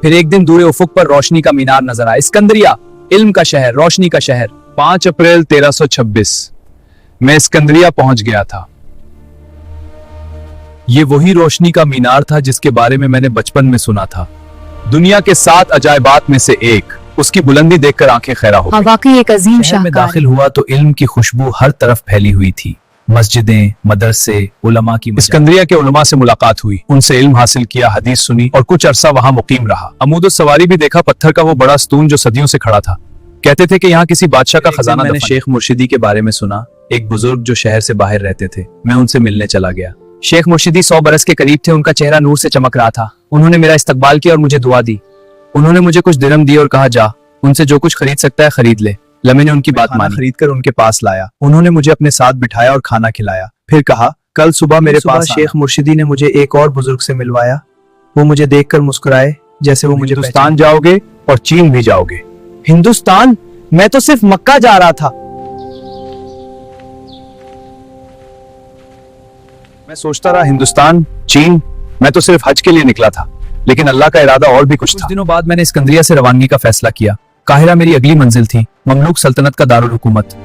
फिर एक दिन दूर उफुक पर रोशनी का मीनार नजर आया। सिकंदरिया, इल्म का शहर, रोशनी का शहर। 5 अप्रैल 1326 मैं सिकंदरिया पहुंच गया था। ये वही रोशनी का मीनार था जिसके बारे में मैंने बचपन में सुना था। दुनिया के 7 अजायबात में से एक। उसकी बुलंदी देखकर आंखें खैरा हो गईं। वाकई एक अजीम शहर में शाहकार। दाखिल हुआ तो इल्म की खुशबू हर तरफ फैली हुई थी। मस्जिदें, मदरसे, उलमा की सिकंदरिया के उलमा से मुलाकात हुई, उनसे इल्म हासिल किया, हदीस सुनी और कुछ अरसा वहां मुकीम रहा। अमूद सवारी भी देखा, पत्थर का वो बड़ा स्तून जो सदियों से खड़ा था। कहते थे कि यहाँ किसी बादशाह का खजाना। मैंने शेख मुर्शिदी के बारे में सुना, एक बुजुर्ग जो शहर से बाहर रहते थे। मैं उनसे मिलने चला गया। शेख मुर्शिदी 100 बरस के करीब थे। उनका चेहरा नूर से चमक रहा था। उन्होंने मेरा इस्तकबाल किया और मुझे दुआ दी। उन्होंने मुझे कुछ दिरहम दिए और कहा, जा उनसे जो कुछ खरीद सकता है खरीद ले। लम्हे ने उनकी बात मानी, खरीद कर उनके पास लाया। उन्होंने मुझे अपने साथ बिठाया और खाना खिलाया। फिर कहा, कल सुबह मेरे पास शेख मुर्शिदी ने मुझे एक और बुजुर्ग से मिलवाया। वो मुझे देखकर मुस्कुराए जैसे वो मुझे हिंदुस्तान जाओगे और चीन भी जाओगे। हिंदुस्तान? मैं तो सिर्फ मक्का जा रहा था। मैं सोचता रहा हिंदुस्तान, चीन, मैं तो सिर्फ हज के लिए निकला था। लेकिन अल्लाह का इरादा और भी कुछ था। कुछ दिनों बाद मैंने सिकंदरिया से रवानगी का फैसला किया। काहिरा मेरी अगली मंजिल थी, ममलूक सल्तनत का दारुल हुकूमत।